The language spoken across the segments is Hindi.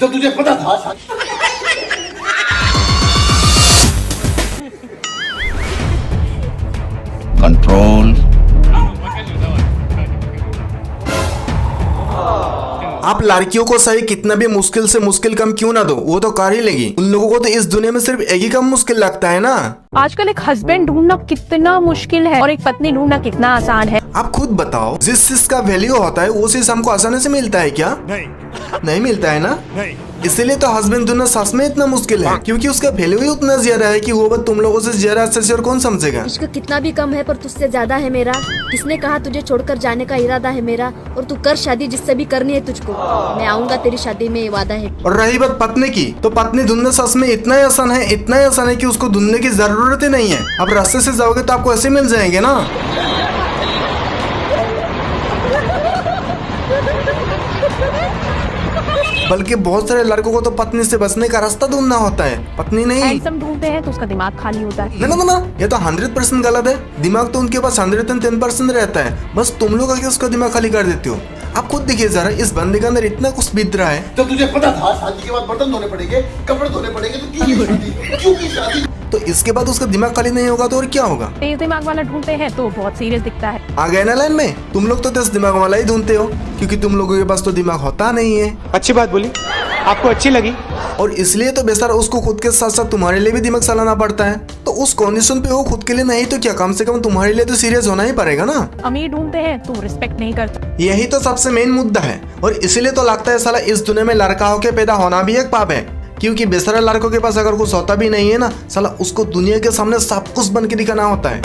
तो तुझे पता था। कंट्रोल। आप लड़कियों को सही कितना भी मुश्किल से मुश्किल काम क्यों ना दो, वो तो कर ही लेगी। उन लोगों को तो इस दुनिया में सिर्फ एक ही काम मुश्किल लगता है ना। आजकल एक हस्बैंड ढूंढना कितना मुश्किल है और एक पत्नी ढूंढना कितना आसान है। आप खुद बताओ, जिस चीज का वैल्यू होता है वो चीज हमको आसानी से मिलता है क्या? नहीं मिलता है ना। इसीलिए तो हस्बैंड ढूंढना सच में इतना मुश्किल है, क्योंकि उसका वैल्यू ही उतना ज्यादा है कि वो बात तुम लोगों से ज्यादा अच्छे से और कौन समझेगा। इश्क कितना भी कम है पर तुझसे ज्यादा है मेरा। किसने कहा तुझे छोड़कर जाने का इरादा है मेरा, और तू कर शादी जिससे भी करनी है तुझको। मैं आऊंगा तेरी शादी में, ये वादा है। और रही बात पत्नी की, तो पत्नी ढूंढना सच में इतना ही आसान है, इतना ही आसान है कि उसको ढूंढने की जरूरत ही नहीं है। अब रास्ते से जाओगे तो आपको ऐसे मिल जाएंगे ना। बल्कि बहुत सारे लड़कों को तो पत्नी से बचने का रास्ता ढूंढना होता है, पत्नी नहीं। हैंडसम ढूंढते हैं तो उसका दिमाग खाली होता है। ना, ये तो 100% गलत है। दिमाग तो उनके पास 110% रहता है, बस तुम लोग आके उसका दिमाग खाली कर देते हो। आप खुद देखिए जरा, इस बंदे के अंदर इतना कुछ बीत रहा है। तो तुझे पता था शादी के बाद बर्तन धोने पड़ेंगे, कपड़े धोने पड़ेंगे, तो क्यों की शादी? तो इसके बाद उसका दिमाग खाली नहीं होगा तो और क्या होगा? तेज दिमाग वाला ढूंढते हैं तो बहुत सीरियस दिखता है। आ गए ना लाइन में। तुम लोग तो 10 दिमाग वाला ही ढूंढते हो, क्योंकि तुम लोगों के पास तो दिमाग होता नहीं है। अच्छी बात बोली, आपको अच्छी लगी। और इसलिए तो बेचारा उसको खुद के साथ साथ तुम्हारे लिए भी दिमाग चलाना पड़ता है। तो उस कंडीशन पे वो खुद के लिए नहीं तो क्या, कम से कम तुम्हारे लिए तो सीरियस होना ही पड़ेगा ना। अमीर ढूंढते हैं तो रिस्पेक्ट नहीं करता। यही तो सबसे मेन मुद्दा है। और इसीलिए तो लगता है साला इस दुनिया में लड़का होके पैदा होना भी एक पाप है, क्योंकि बेचारा लड़कों के पास अगर कुछ होता भी नहीं है ना, साला उसको दुनिया के सामने सब कुछ बन के दिखाना होता है।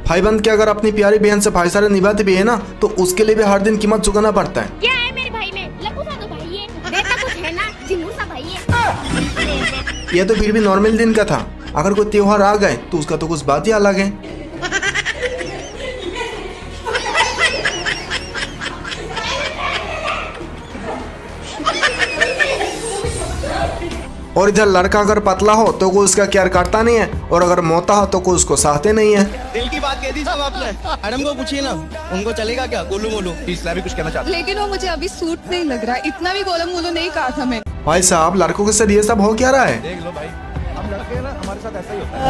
भाई बंद के अगर अपनी प्यारी बहन से भाईचारा निभाते भी है ना, तो उसके लिए भी हर दिन कीमत चुकाना पड़ता है। क्या है मेरे भाई में? लकू सा तो भाई है, बेटा कुछ है ना, जिन्नू सा भाई है। यह तो फिर भी नॉर्मल दिन का था। अगर कोई त्योहार आ गए तो उसका तो कुछ बात ही अलग है। और इधर लड़का अगर पतला हो तो कोई उसका केयर करता नहीं है, और अगर मोटा हो तो कोई उसको सहते नहीं है। दिल की बात कह दी साहब आपने। मैडम को पूछिए ना, उनको चलेगा क्या? गोलू मोलू इसलिए भी कुछ कहना चाहते। लेकिन वो मुझे अभी सूट नहीं लग रहा, इतना भी गोलम मोलू नहीं कहा था मैंने। भाई साहब, लड़कों के साथ ये सब हो क्या रहा है? देख लो भाई, हम लड़के हैं ना, हमारे साथ ऐसा ही होता है।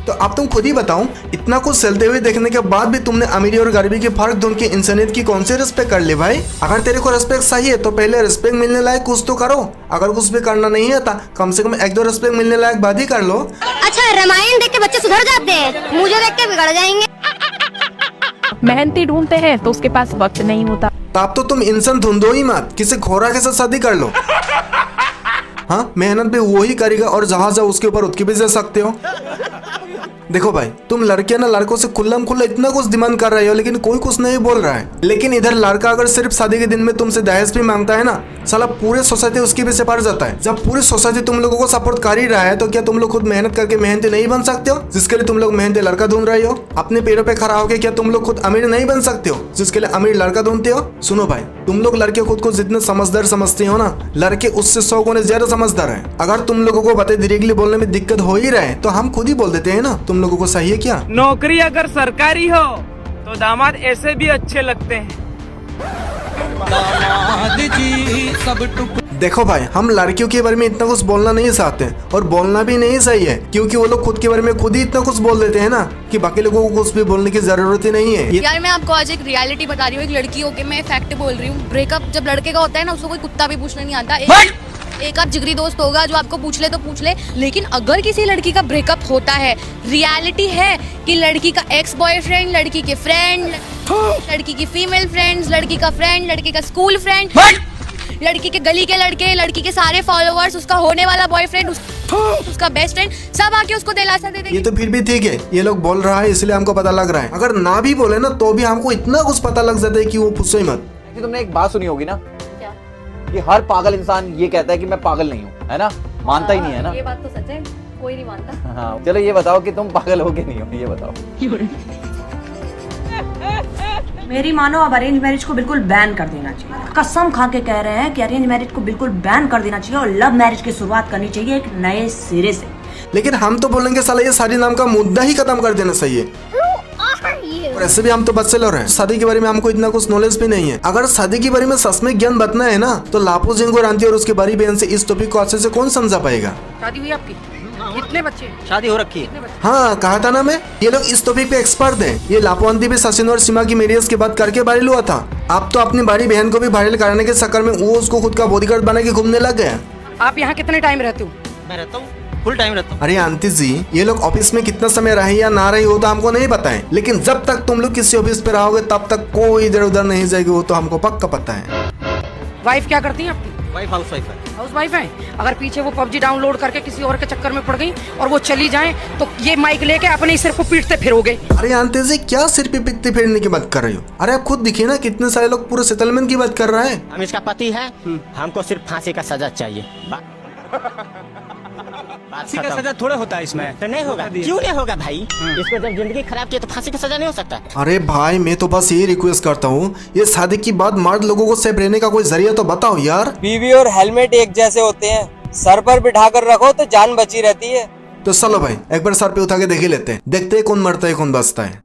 तो अब तुम खुद ही बताओ, इतना कुछ चलते हुए देखने के बाद भी तुमने अमीरी और गरीबी के फर्क ढूंढ के इंसानियत की कौन सी रिस्पेक्ट कर ली भाई? अगर तेरे को रिस्पेक्ट चाहिए तो पहले रिस्पेक्ट मिलने लायक कुछ तो करो। अगर कुछ भी करना नहीं है तो कम से कम 1-2 रिस्पेक्ट मिलने लायक बात ही कर लो। अच्छा, रामायण देख के बच्चे सुधर जाते हैं, मुझे देख के बिगड़ जाएंगे। मेहनती ढूंढते हैं तो उसके पास वक्त नहीं होता। तब तो तुम इंसान ढूंढो ही मत, किसी खोरा के साथ शादी कर लो। हाँ, मेहनत भी वो ही करेगा, और जहाँ जाओ उसके ऊपर उठ के भी जा सकते हो। देखो भाई, तुम लड़के ना लड़कों से खुल्लम खुल्ला इतना कुछ डिमांड कर रहे हो, लेकिन कोई कुछ नहीं बोल रहा है। लेकिन इधर लड़का अगर सिर्फ शादी के दिन में तुमसे दहेज भी मांगता है ना, साला पूरे सोसाइटी उसके पीछे पड़ जाता है। जब पूरी सोसाइटी तुम लोगों को सपोर्ट कर ही रहा है, तो क्या तुम लोग खुद मेहनत करके मेहनती नहीं बन सकते हो, जिसके लिए तुम लोग मेहनती लड़का ढूंढ रहे हो? अपने पैरों पे खड़ा होकर क्या तुम लोग खुद अमीर नहीं बन सकते हो, जिसके लिए अमीर लड़का ढूंढते हो? सुनो भाई, तुम लोग लड़के खुद को जितने समझदार समझते हो ना, लड़के उससे 100 गुने ज्यादा समझदार है। अगर तुम लोगों को बातें डायरेक्टली बोलने में दिक्कत हो ही रहे तो हम खुद ही बोल देते हैं ना। तुम लोगों को सही है क्या? नौकरी अगर सरकारी हो तो दामाद ऐसे भी अच्छे लगते हैं। देखो भाई, हम लड़कियों के बारे में इतना कुछ बोलना नहीं चाहते, और बोलना भी नहीं सही है, क्योंकि वो लोग खुद के बारे में खुद ही इतना कुछ बोल देते हैं ना कि बाकी लोगों को कुछ भी बोलने की जरूरत ही नहीं है। यार मैं आपको आज एक रियलिटी बता रही हूँ, एक लड़की होके मैं फैक्ट बोल रही हूँ। ब्रेकअप जब लड़के का होता है ना, उसको कोई कुत्ता भी पूछने नहीं आता। एक आप जिगरी दोस्त होगा जो आपको पूछ ले तो पूछ ले, लेकिन अगर किसी लड़की का ब्रेकअप होता है, रियलिटी है कि लड़की का एक्स बॉयफ्रेंड, लड़की के फ्रेंड, लड़की की फीमेल फ्रेंड्स, लड़की का फ्रेंड, लड़के का स्कूल फ्रेंड, लड़की के गली के लड़के, लड़की के सारे फॉलोअर्स, उसका होने वाला बॉयफ्रेंड, उसका बेस्ट फ्रेंड, सब आके उसको दिलासा दे देंगे। ये तो फिर भी ठीक है, ये लोग बोल रहा है इसलिए हमको पता लग रहा है। अगर ना भी बोले ना तो भी हमको इतना कुछ पता लग जाता है कि वो पूछो ही मत। तुमने एक बात सुनी होगी ना, कि हर पागल इंसान ये कहता है कि मैं पागल नहीं हूँ, है ना? मानता ही नहीं है ना। ये बात तो सच है, कोई नहीं मानता। हाँ, चलो ये बताओ कि तुम पागल हो कि नहीं हो, ये बताओ। मेरी मानो अब अरेंज मैरिज को बिल्कुल बैन कर देना चाहिए। कसम खा के कह रहे हैं कि अरेंज मैरिज को बिल्कुल बैन कर देना चाहिए और लव मैरिज की शुरुआत करनी चाहिए एक नए सिरे से। लेकिन हम तो बोलेंगे साला ये शादी नाम का मुद्दा ही खत्म कर देना चाहिए। और ऐसे भी हम तो बैचलर हैं, शादी के बारे में हमको इतना कुछ नॉलेज भी नहीं है। अगर शादी के बारे में सच में ज्ञान बतना है ना, तो लापो जिंगो रांती और उसके बारी बहन से इस टॉपिक को अच्छे से कौन समझा पाएगा। शादी हुई आपकी? कितने बच्चे? शादी हो रखी है। हाँ कहा था ना मैं, ये लोग इस टॉपिक पे एक्सपर्ट हैं। ये लापोवंती भी सचिन और सीमा की मैरिज के बाद करके वायरल हुआ था। आप तो अपनी बड़ी बहन को भी वायरल कराने के चक्कर में वो उसको खुद का बॉडीगार्ड बना के घूमने लग गया। आप यहाँ कितने टाइम रहते हो? मैं रहता हूँ फुल टाइम रहता हूँ। अरे आंटी जी, ये लोग ऑफिस में कितना समय रहे या ना रहे वो तो हमको नहीं पता है, लेकिन जब तक तुम लोग किसी ऑफिस पे रहोगे तब तक कोई इधर उधर नहीं जाएगी, वो तो हमको पक्का पता है। वाइफ क्या करती है आपकी? वाइफ हाउस वाइफ है। हाउस वाइफ है। अगर पीछे वो पबजी डाउनलोड करके किसी और के चक्कर में पड़ गई और वो चली जाए तो ये माइक लेके अपने सिर को पीटते फिरोगे। अरे आंटी जी, क्या सिर पे पीटते फिरने की बात कर रही हो? अरे आप खुद दिखिए ना, कितने सारे लोग पूरे सेटलमेंट की बात कर रहे हैं। हम इसका पति है, हमको सिर्फ फांसी का सजा चाहिए। फांसी का सजा थोड़ा होता है इसमें। तो नहीं होगा, क्यों नहीं होगा भाई? इसको जब जिंदगी खराब की तो फांसी का सजा नहीं हो सकता। अरे भाई मैं तो बस यही रिक्वेस्ट करता हूँ, ये शादी की बात मर्द लोगों को सेफ रहने का कोई जरिया तो बताओ यार। बीवी और हेलमेट एक जैसे होते हैं, सर पर बिठा कर रखो तो जान बची रहती है। तो चलो भाई एक बार सर पे उठा के देख ही लेते हैं, देखते हैं कौन मरता है कौन बचता है।